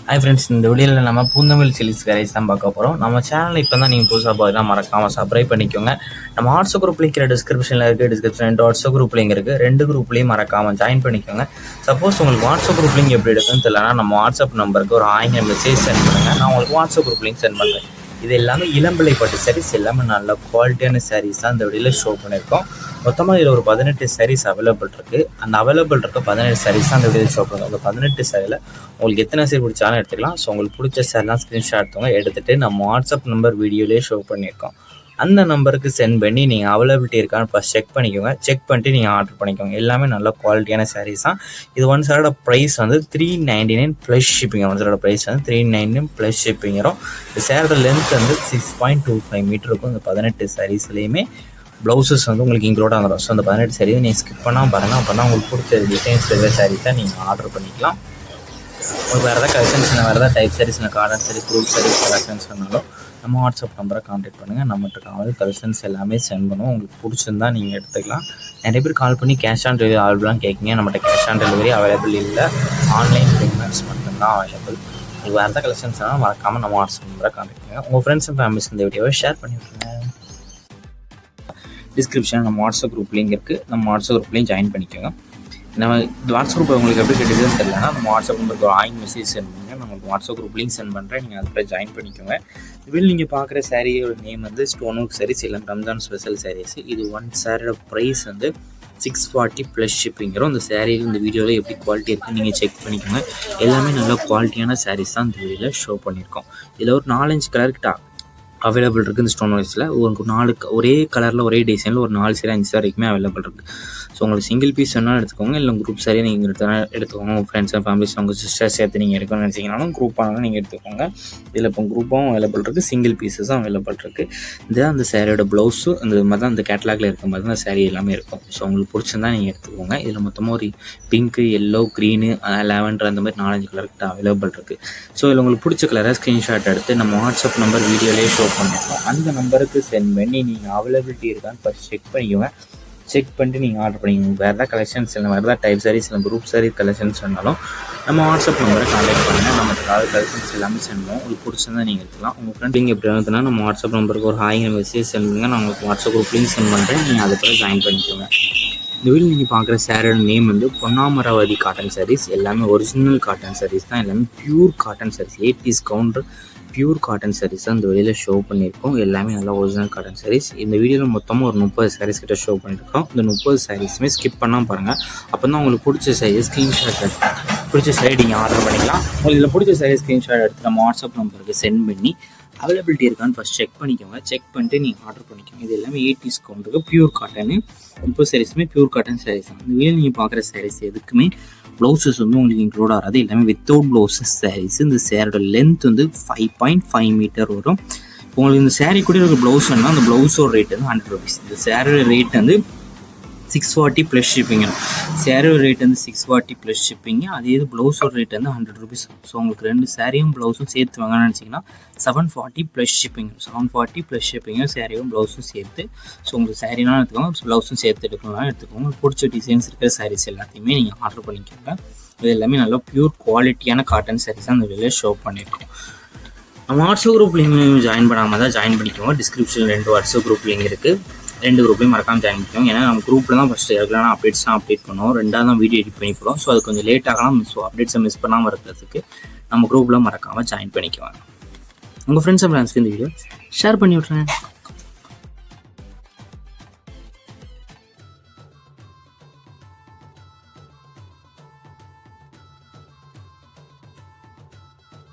Hi friends, இந்த வீடியோவில் நம்ம பூந்தமிழ் சில்லிஸ் வெரைஸ் தான் பார்க்க போகிறோம். நம்ம சேனலில் இப்போ தான் நீங்கள் புதுசாக பார்த்தீங்கன்னா மறக்காமல் சப்ஸ்கிரைப் பண்ணிக்கோங்க. நம்ம வாட்ஸ்அப் குரூப் லிங்க் டிஸ்கிரிப்ஷனில் இருக்குது. டிஸ்கிரிப்ஷன் வாட்ஸ்அப் குரூப் லிங்க் இருக்குது. 2 குரூப்லேயும் மறக்காமல் ஜாயின் பண்ணிக்கோங்க. சப்போஸ் உங்களுக்கு வாட்ஸ்அப் குரூப் லிங்க் எப்படி எடுக்குன்னு தெரியலனா நம்ம வாட்ஸ்அப் நம்பருக்கு ஒரு 1000 மெசேஜ் சென்ட் பண்ணுங்கள். நான் உங்களுக்கு வாட்ஸ்அப் குரூப் லிங்க் சென்ட் பண்ணுறேன். இது எல்லாமே இளம்பிள்ளை பட்டு சாரீஸ், எல்லாமே நல்ல குவாலிட்டியான சாரீஸ் தான் இந்த வீடியோவில் ஷோ பண்ணியிருக்கோம். மொத்தமாக இதில் ஒரு 18 சாரீஸ் அவைலபிள் இருக்குது. அந்த அவைலபிள் இருக்க 17 சாரீஸ் தான் அந்த வீடியோ ஷோ பண்ணுறோம். அந்த 18 சாரியில் உங்களுக்கு எத்தனை சாரி பிடிச்சாலும் எடுத்துக்கலாம். ஸோ உங்களுக்கு பிடிச்ச சாரிலாம் ஸ்க்ரீன்ஷாட் எடுத்துகிட்டு நம்ம வாட்ஸ்அப் நம்பர் வீடியோலேயே ஷோ பண்ணியிருக்கோம். அந்த நம்பருக்கு சென்ட் பண்ணி நீங்கள் அவைலபிலிட்டி இருக்கான்னு ஃபஸ்ட் செக் பண்ணிக்கோங்க. செக் பண்ணிட்டு நீங்கள் ஆர்டர் பண்ணிக்கோங்க. எல்லாமே நல்ல குவாலிட்டியான சாரீஸ் தான். இது ஒன் சாரோட ப்ரைஸ் வந்து 399 ப்ளஸ் ஷிப்பிங். ஒன் சாரோட ப்ரைஸ் வந்து 399 ப்ளஸ் ஷிப்பிங் வரும். இந்த சாரோட லென்த் வந்து 6.25 மீட்டர் இருக்கும். இந்த 18 சாரீஸ்லேயுமே ப்ளவுசஸ் வந்து உங்களுக்கு இன்க்ளூடாக வந்துடும். ஸோ அந்த 18 சாரீஸ் நீங்கள் ஸ்கிப் பண்ணால் பாருங்கள். அப்போ தான் உங்களுக்கு பிடிச்ச டிசைன்ஸ் இருக்கிற சாரீஸை நீங்கள் ஆர்டர் பண்ணிக்கலாம். உங்களுக்கு வேறு ஏதாவது கலெக்ஷன்ஸ், வேறு ஏதாவது type saris, garden saris, group saris collections சொன்னாலும் நம்ம வாட்ஸ்அப் நம்பரை கான்டாக்ட் பண்ணுங்கள். நம்மகிட்ட கலெக்ஷன்ஸ் எல்லாமே சென்ட் பண்ணுவோம். உங்களுக்கு பிடிச்சிருந்தா நீங்கள் எடுத்துக்கலாம். நிறைய பேர் கால் பண்ணி கேஷ் ஆன் டெலிவரி அவைலபிளாக கேட்குங்க. நம்மகிட்ட கேஷ் ஆன் டெலிவரி அவைலபிள் இல்லை. ஆன்லைன் பேமெண்ட்ஸ் மட்டும்தான் அவைலபிள். உங்களுக்கு வேறு ஏதாவது கலெக்ஷன்ஸ் வேணால் மறக்காமல் நம்ம வாட்ஸ்அப் நம்பரை கான்டாக்ட் பண்ணுங்கள். உங்கள் ஃப்ரெண்ட்ஸ் அண்ட் ஃபேமிலிஸ் இந்த வீடியோவை ஷேர் பண்ணிவிட்டுருங்க. டிஸ்கிரிப்ஷனில் நம்ம வாட்ஸ்அப் குரூப் லிங்க் இருக்குது. நம்ம வாட்ஸ்அப் குரூப்லேயும் ஜாயின் பண்ணிக்கோங்க. நம்ம வாட்ஸ்அப் குரூப் உங்களுக்கு எப்படி கிடைக்குதுன்னு தெரியலனா நம்ம வாட்ஸ்அப் நம்பருக்கு ஒரு 1000 மெசேஜ் சென்ட் பண்ணுங்கள். நான் உங்களுக்கு வாட்ஸ்அப் குரூப் லிங்க் சென்ட் பண்ணுறேன். நீங்கள் அதில் ஜாயின் பண்ணிக்கோங்க. இதில் நீங்கள் பார்க்குற சாரியோட நேம் வந்து ஸ்டோன் ஒர்க் சாரீஸ், இல்லை ரம்ஜான் ஸ்பெஷல் சாரீஸ். இது ஒன் சாரியோட ப்ரைஸ் வந்து 640 ப்ளஸ் ஷிப்பிங் வரும். இந்த சாரியில் இந்த வீடியோவில் எப்படி குவாலிட்டி இருக்குன்னு நீங்கள் செக் பண்ணிக்கோங்க. எல்லாமே நல்ல குவாலிட்டியான சாரீஸ் தான் இந்த வீடியோவில் ஷோ பண்ணியிருக்கோம். இதில் ஒரு 4-5 கலருக்கு அவைலபிள் இருக்குது. இந்த ஸ்டோன் ஒர்க்ஸில் ஒரு 4 ஒரே கலரில் ஒரே டிசைனில் ஒரு 4 சாரி 5 சாரி வரைக்குமே அவைலபிள் இருக்குது. ஸோ உங்களுக்கு சிங்கிள் பீஸ் வேணாலும் எடுத்துக்கோங்க, இல்லை குரூப் சாரியை நீங்கள் எடுத்துக்கோங்க. உங்கள் ஃப்ரெண்ட்ஸ் அண்ட் ஃபேமிலிஸ், உங்கள் சிஸ்டர்ஸ் சேர்த்து நீங்கள் எடுக்கணும்னு நினச்சிங்கனாலும் குரூப் ஆனாலும் நீங்கள் எடுத்துக்கோங்க. இதில் இப்போ குரூப்பாகவும் அவைலபிள் இருக்குது, சிங்கிள் பீஸஸும் அவைலபிள் இருக்குது. இந்த அந்த சாரியோட ப்ளவுஸும் இந்த மாதிரி தான் அந்த கேட்லாகில் இருக்க மாதிரி தான் சாரி எல்லாமே இருக்கும். ஸோ உங்களுக்கு பிடிச்சிருந்தா நீங்கள் எடுத்துக்கோங்க. இதில் மொத்தமாக ஒரு பிங்க்கு, எல்லோ, க்ரீனு, லாவெண்டர் அந்த மாதிரி 4-5 கலர்கிட்ட அவைலபிள் இருக்குது. ஸோ இதில் உங்களுக்கு பிடிச்ச கலரை ஸ்க்ரீன்ஷாட் எடுத்து நம்ம வாட்ஸ்அப் நம்பர் வீடியோலேயே ஷோ பண்ணியிருக்கோம். அந்த நம்பருக்கு சென்ட் பண்ணி நீங்கள் அவைலபிலிட்டி இருக்கான்னு ஃபஸ்ட் செக் பண்ணிக்கோங்க. செக் பண்ணிட்டு நீங்கள் ஆர்டர் பண்ணிக்கோங்க. வேறு ஏதாவது கலெக்ஷன்ஸ் இல்லை, வேறு ஏதாவது டைப் சாரீஸ், இல்லை குரூப் சாரீ கலெக்ஷன்ஸ் சொன்னாலும் நம்ம வாட்ஸ்அப் நம்பரை கான்டாக்ட் பண்ணுங்கள். நம்ம கலெக்ஷன்ஸ் எல்லாமே சென்ட் பண்ணுவோம். உங்களுக்கு பிடிச்சிருந்தா நீங்கள் எடுத்துக்கலாம். உங்கள் ஃப்ரெண்ட் நீங்கள் எப்படி வந்துன்னா நம்ம வாட்ஸ்அப் நம்பருக்கு ஒரு 1000 மெசேஜ் சென்ட் பண்ணுங்கள். நான் உங்களுக்கு வாட்ஸ்அப் குரூப் லிங்க் சென்ட் பண்ணுறேன். நீங்கள் அதுக்கு ஜாயின் பண்ணிக்கோங்க. இந்த வீடியோ நீங்கள் பார்க்குற சாரோட நேம் வந்து பொன்னாமராவதி காட்டன் சாரீஸ். எல்லாமே ஒரிஜினல் காட்டன் சாரீஸ் தான். எல்லாமே pure cotton saris. 80s counter pure cotton saris தான் இந்த வீடியோவில் ஷோ பண்ணியிருக்கோம். எல்லாமே நல்லா ஒரிஜினல் காட்டன் சாரீஸ். இந்த வீடியோவில் மொத்தமாக ஒரு 30 சாரீஸ் கிட்ட ஷோ பண்ணியிருக்கோம். இந்த 30 சாரீஸுமே ஸ்கிப் பண்ணால் பாருங்கள். அப்போ தான் உங்களுக்கு பிடிச்ச சாரீ ஸ்க்ரீன்ஷாட் எடுத்து பிடிச்ச சாரீ நீங்கள் ஆர்டர் பண்ணிக்கலாம். உங்களுக்கு இதில் பிடிச்ச சாரீ ஸ்க்ரீன்ஷாட் எடுத்து நம்ம வாட்ஸ்அப் நம்பருக்கு சென்ட் பண்ணி அவைலபிலிட்டி இருக்கான்னு ஃபஸ்ட் செக் பண்ணிக்கோங்க. செக் பண்ணிட்டு நீங்கள் ஆர்டர் பண்ணிக்கோங்க. இது எல்லாமே 80s கவுண்டருக்கு பியூர் காட்டனு. 30 சாரீஸுமே பியூர் காட்டன் சாரீஸ் தான். இந்த வீடியோ நீங்கள் பார்க்குற சாரீஸ் எதுக்குமே ப்ளவுசஸ் வந்து உங்களுக்கு இன்க்ளூட் ஆகாது. எல்லாமே வித்தவுட் ப்ளவுசஸ் சாரீஸ். இந்த சேரோட லென்த் வந்து 5.5 மீட்டர் வரும். உங்களுக்கு இந்த சாரீ கூட இருக்க ப்ளவுஸ் வேணும்னா அந்த ப்ளவுஸோட ரேட் வந்து 100 ருபீஸ். இந்த சாரோட ரேட் வந்து 640 ப்ளஸ் ஷிப்பிங்க. சாரியோட ரேட் வந்து 640 ப்ளஸ் ஷிப்பிங்க. அதே இது ப்ளவுஸோட ரேட் வந்து 100 ருபீஸ். ஸோ உங்களுக்கு 2 சாரியும் ப்ளவுஸும் சேர்த்து வாங்கன்னு நினச்சிங்கன்னா 740 ப்ளஸ் ஷிப்பிங். 740 ப்ளஸ் ஷிப்பிங்கும் சாரியும் ப்ளவுஸும் சேர்த்து. ஸோ உங்களுக்கு சாரினாலும் எடுத்துக்கோங்க, ப்ளவுஸும் சேர்த்து எடுக்கணும்னா எடுத்துக்கோங்க. உங்களுக்கு பிடிச்ச டிசைன்ஸ் இருக்கிற சாரீஸ் எல்லாத்தையுமே நீங்கள் ஆர்டர் பண்ணிக்கோங்க. இது எல்லாமே நல்லா பியூர் குவாலிட்டியான காட்டன் சாரீஸ் தான் அந்த வீடியோவில் ஷோ பண்ணியிருக்கோம். நம்ம வாட்ஸ்அப் குரூப் லிங்க் ஜாயின் பண்ணாமல் தான் ஜாயின் பண்ணிக்கோங்க. டிஸ்கிரிப்ஷனில் 2 வாட்ஸ்அப் குரூப் லிங்க் இருக்குது. 2 குரூப்லையும் மறக்காமல் ஜாயின் பண்ணிக்கோங்க. ஏன்னா நம்ம குரூப்பில் தான் ஃபஸ்ட்டு ரெகுலரான அப்டேட்ஸ்லாம் அப்டேட் பண்ணுவோம். 2வது தான் வீடியோ எடிட் பண்ணி போகிறோம். ஸோ அது கொஞ்சம் லேட் ஆகலாம். ஸோ அப்டேட்ஸை மிஸ் பண்ணாமல் இருக்கிறதுக்கு நம்ம குரூப்பில் மறக்காமல் ஜாயின் பண்ணிக்குவாங்க. உங்கள் ஃப்ரெண்ட்ஸ் அண்ட் ஃப்ரெண்ட்ஸ்க்கு இந்த வீடியோ ஷேர் பண்ணி விட்றேன்.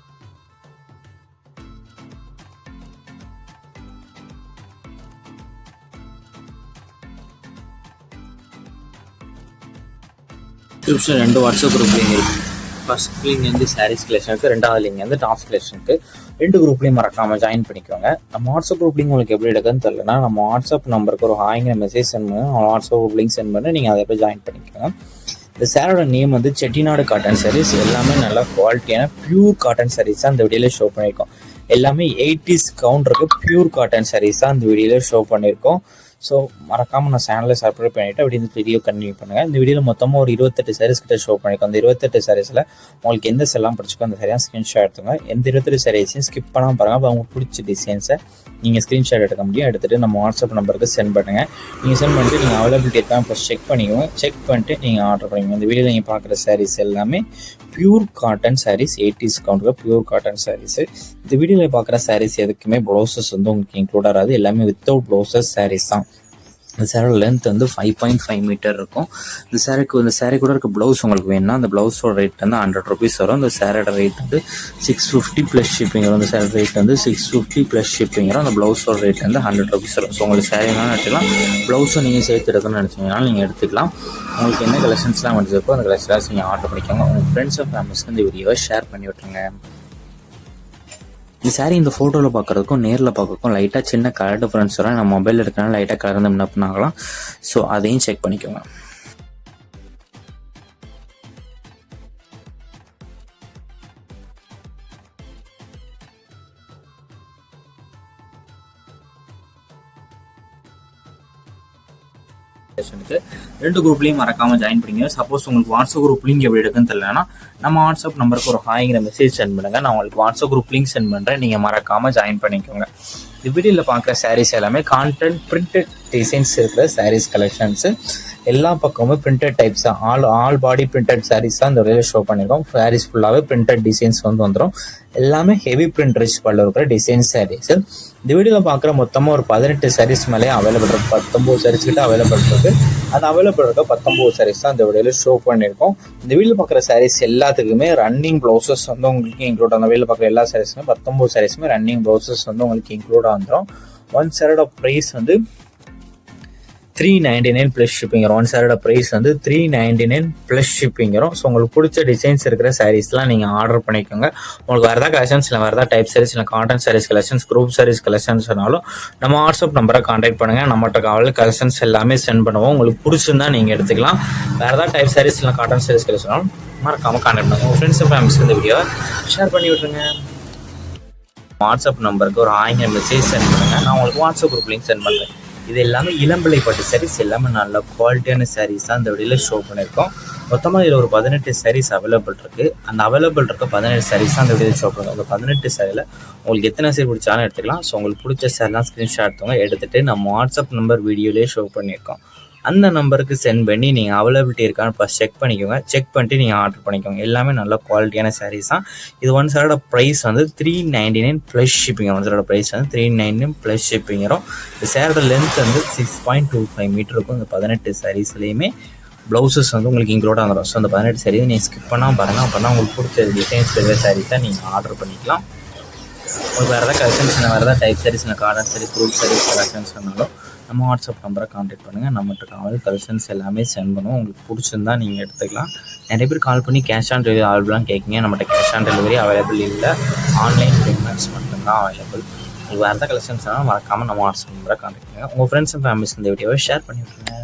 டிஸ்கிரிப்ஷன் 2 வாட்ஸ்அப் குரூப் லிங்க் இருக்குது. ஃபர்ஸ்ட் லிங்க் வந்து சாரீஸ் கலெக்ஷனுக்கு, 2வது லிங்க் வந்து டாப்ஸ் கலெக்ஷனுக்கு. 2 குரூப்லேயும் மறக்காமல் ஜாயின் பண்ணிக்கோங்க. நம்ம வாட்ஸ்அப் குரூப் லிங்க் உங்களுக்கு எப்படி எடுக்குன்னு தெரியலனா நம்ம வாட்ஸ்அப் நம்பருக்கு ஒரு 1000 மெசேஜ் சென்ட் பண்ணுங்கள். வாட்ஸ்அப் குரூப் லிங்க் சென்ட் பண்ணி நீங்கள் அதை போய் ஜாயின் பண்ணிக்கோங்க. இந்த சாரோட நேம் வந்து செட்டிநாடு காட்டன் சாரீஸ். எல்லாமே நல்லா குவாலிட்டியான பியூர் காட்டன் சாரீஸ் தான் இந்த வீடியோவில் ஷோ பண்ணியிருக்கோம். எல்லாமே 80s கவுண்டருக்கு பியூர் காட்டன் சாரீஸ் தான் இந்த வீடியோவில் ஷோ பண்ணியிருக்கோம். ஸோ மறக்காமல் நான் சேனலில் சப்ஸ்கிரைப் பண்ணிவிட்டு அப்படி இந்த வீடியோ கண்டினியூ பண்ணுங்கள். இந்த வீடியோவில் மொத்தமாக ஒரு 28 சாரீஸ் கிட்ட ஷோ பண்ணியிருக்கோம். அந்த 28 சாரீஸில் உங்களுக்கு எந்த செல்லாம் பிடிச்சிக்கோ அந்த சரியாக ஸ்க்ரீன்ஷாட் எடுத்துங்க. எந்த 28 சாரீஸையும் ஸ்கிப் பண்ணாமல் பாருங்கள். அப்போ உங்களுக்கு பிடிச்ச டிசைன்ஸை நீங்கள் ஸ்க்ரீன்ஷாட் எடுக்க முடியும். எடுத்துகிட்டு நம்ம வாட்ஸ்அப் நம்பருக்கு சென்ட் பண்ணுங்கள். நீங்கள் சென்ட் பண்ணிட்டு நீங்கள் அவைலபிலிட்டி இருக்காங்க ஃபஸ்ட் செக் பண்ணிக்கோங்க. செக் பண்ணிட்டு நீங்கள் ஆர்டர் பண்ணிக்கோங்க. இந்த வீடியோவில் நீங்கள் பார்க்குற சாரீஸ் எல்லாமே பியூர் காட்டன் சாரீஸ், 80s கவுண்டில் பியூர் காட்டன் சாரீஸு. இந்த வீடியோவில் பார்க்குற சாரீஸ் எதுக்குமே ப்ளவுசஸ் வந்து உங்களுக்கு இன்க்ளூட் ஆகாது. எல்லாமே வித்தவுட் ப்ளவுசஸ் சாரீஸ் தான். இந்த சேரோட லென்த் வந்து 5.5 மீட்டர் இருக்கும். இந்த சேரீ கூட இருக்க ப்ளவுஸ் உங்களுக்கு வேணும்னா அந்த ப்ளவுஸோட ரேட் வந்து 100 ருபீஸ் வரும். இந்த சேரோட ரேட் வந்து 650 ப்ளஸ் ஷிப்பிங் வரும். இந்த சேரீ ரேட் வந்து 650 ப்ளஸ் ஷிப்பிங் வரும். அந்த ப்ளவுஸோட ரேட் வந்து 100 ருபீஸ் வரும். ஸோ உங்களுக்கு சேரீனாலும் எடுத்துக்கலாம், ப்ளவுஸும் நீங்கள் சேர்த்து எடுக்கணும்னு நினச்சிங்கனாலும் நீங்கள் எடுத்துக்கலாம். உங்களுக்கு என்ன கலெக்ஷன்ஸ்லாம் வந்துருக்கோ அந்த கலெக்ஷன்ஸ் நீங்கள் ஆர்டர் பண்ணிக்கோங்க. உங்கள் ஃப்ரெண்ட்ஸ் அண்ட் ஃபேமிலிஸ்க்கு இந்த வீடியோவை ஷேர் பண்ணி விட்டுருங்க. இந்த சாரீ இந்த ஃபோட்டோவில் பார்க்குறதுக்கும் நேரில் பார்க்குறதுக்கும் லைட்டாக சின்ன கலர் டிஃப்ரென்ஸ் வரும். நம்ம மொபைலில் இருக்கிறனால லைட்டாக கலர் முன்ன பண்ணாங்களாம். ஸோ அதையும் செக் பண்ணிக்கோங்க. ரெண்டு குரூப்லையும் மறக்காம ஜாயின் பண்ணிங்க. சப்போஸ் உங்களுக்கு வாட்ஸ்அப் குரூப் லிங்க் எப்படி எடுக்குன்னு தெரியலன்னா நம்ம வாட்ஸ்அப் நம்பருக்கு ஒரு ஹாய்ங்கிற மெசேஜ் சென்ட் பண்ணுங்க. நான் உங்களுக்கு வாட்ஸ்அப் குரூப் லிங்க் சென்ட் பண்ணுறேன். நீங்கள் மறக்காம ஜாயின் பண்ணிக்கோங்க. இந்த வீடியோவில் பார்க்குற சாரீஸ் எல்லாமே கான்டென்ட் பிரிண்டட் டிசைன்ஸ் இருக்கிற சாரீஸ் கலெக்ஷன்ஸு. எல்லா பக்கமும் பிரிண்டட் டைப்ஸ் ஆல் பாடி பிரிண்டட் சாரீஸ் தான் இந்த வீடியோவில் ஷோ பண்ணியிருக்கோம். சாரீஸ் ஃபுல்லாகவே பிரிண்டட் டிசைன்ஸ் வந்து வந்துடும். எல்லாமே ஹெவி பிரிண்ட் ரிச் பல்ல இருக்கிற டிசைன் சாரீஸ். இந்த வீடியோவில் பார்க்குற மொத்தமாக ஒரு 18 சாரீஸ் மேலே அவைலபிள் இருக்குது. 19 சாரீஸ் கிட்ட அவைலபிள் இருக்குது. அந்த அவைலபிள் இருக்க 19 சாரீஸ் தான் இந்த வீடியோவில் ஷோ பண்ணியிருக்கோம். இந்த வீடியோவில் பார்க்குற சாரீஸ் எல்லாத்துக்குமே ரன்னிங் ப்ளவுசஸ் வந்து உங்களுக்கு இன்க்ளூட். அந்த வீடியோவில் பார்க்குற எல்லா சாரீஸுமே 19 சாரீஸுமே ரன்னிங் ப்ளவுசஸ் வந்து உங்களுக்கு இன்க்ளூட் வந்துடும். ஒன் சாரோட ப்ரைஸ் வந்து 399 ப்ளஸ் ஷிப்பிங் வரும். ஒன் சாரோட ப்ரைஸ் வந்து 399 ப்ளஸ் ஷிப்பிங் வரும். ஸோ உங்களுக்கு பிடிச்ச டிசைன்ஸ் இருக்கிற சாரீஸ்லாம் நீங்கள் ஆர்டர் பண்ணிக்கோங்க. உங்களுக்கு வேறு ஏதாவது கலெக்ஷன்ஸ் இல்லை வேறு ஏதாவது டைப் சாரீஸ் இல்லை cotton saris collections group saris கலெக்ஷன்ஸ்னாலும் நம்ம வாட்ஸ்அப் நம்பரை கான்டாக்ட் பண்ணுங்கள். நம்மகிட்ட காவல் கலெக்ஷன்ஸ் எல்லாமே சென்ட் பண்ணுவோம். உங்களுக்கு பிடிச்சிருந்தா நீங்கள் எடுத்துக்கலாம். வேறு ஏதாவது டைப் சாரீஸ் இல்லை காட்டன் சாரீஸ் கலெக்ஷனாலும் மறக்காமல் கான்டாக்ட் பண்ணுங்கள். உங்கள் ஃப்ரெண்ட்ஸ் அண்ட் ஃபேமிலிஸ்க்கு இந்த வீடியோவை ஷேர் பண்ணி விட்டுருங்க. வாட்ஸ்அப் நம்பருக்கு ஒரு ஆயிரம் மெசேஜ் சென்ட் பண்ணுங்கள். நான் உங்களுக்கு வாட்ஸ்அப் குரூப் லிங்க் சென்ட் பண்ணுறேன். இது எல்லாமே இளம்பிள்ளை பட்டு சாரீஸ், எல்லாமே நல்ல குவாலிட்டியான சாரீஸ் தான் இந்த வீடியோவில் ஷோ பண்ணியிருக்கோம். மொத்தமாக இதில் ஒரு 18 சாரீஸ் அவைலபிள் இருக்குது. அந்த அவைலபிள் இருக்க 17 சாரீஸ் தான் இந்த வீடியோவில் ஷோ பண்ணுவோம். அந்த 18 சாரியில் உங்களுக்கு எத்தனை சாரி பிடிச்சாலும் எடுத்துக்கலாம். ஸோ உங்களுக்கு பிடிச்ச சாரிலாம் ஸ்க்ரீன்ஷாட் எடுத்துங்க. எடுத்துகிட்டு நம்ம வாட்ஸ்அப் நம்பர் வீடியோலேயே ஷோ பண்ணியிருக்கோம். அந்த நம்பருக்கு சென்ட் பண்ணி நீங்கள் அவைலபிலிட்டி இருக்கான்னு ஃபஸ்ட் செக் பண்ணிக்கோங்க. செக் பண்ணிட்டு நீங்கள் ஆர்டர் பண்ணிக்கோங்க. எல்லாமே நல்ல குவாலிட்டியான சாரீஸ் தான். இது ஒன் சாரோட ப்ரைஸ் வந்து 399 ப்ளஸ் ஷிப்பிங் வரும். ஒன் சாரோட ப்ரைஸ் வந்து 399 ப்ளஸ் ஷிப்பிங் வரும். இந்த சாரோட லென்த் வந்து 6.25 மீட்டர் இருக்கும். இந்த 18 சாரீஸ்லேயுமே ப்ளவுசஸ் வந்து உங்களுக்கு இன்க்ளூடாக வந்துடும். ஸோ அந்த 18 சாரீஸ் நீங்கள் ஸ்கிப் பண்ணால் பாருங்கள். அப்போ தான் உங்களுக்கு பிடிச்ச டிசைன்ஸ் இருக்கிற சாரீஸை நீங்கள் ஆர்டர் பண்ணிக்கலாம். உங்களுக்கு வேறு ஏதாவது கலெக்ஷன்ஸ் வேறு ஏதாவது டைப் சாரீஸ் இல்லை garden saris group saris collections சொன்னாலும் நம்ம வாட்ஸ்அப் நம்பரை கான்டாக்ட் பண்ணுங்கள். நம்மகிட்ட கால் கலெக்ஷன்ஸ் எல்லாமே சென்ட் பண்ணுவோம். உங்களுக்கு பிடிச்சிருந்தா நீங்கள் எடுத்துக்கலாம். நிறைய பேர் கால் பண்ணி கேஷ் ஆன் டெலிவரி அவைலபிளாக கேட்குங்க. நம்மகிட்ட கேஷ் ஆன் டெலிவரி அவைலபிள் இல்லை. ஆன்லைன் பேமெண்ட்ஸ் மட்டும்தான் அவைலபிள். உங்களுக்கு வேறு ஏதாவது கலெக்ஷன்ஸ்னால் மறக்காமல் நம்ம வாட்ஸ்அப் நம்பரை கான்டாக்ட் பண்ணுங்கள். உங்கள் ஃப்ரெண்ட்ஸ் அண்ட் ஃபேமிலிஸ் இந்த வீடியோவை ஷேர் பண்ணி விட்டுருங்க.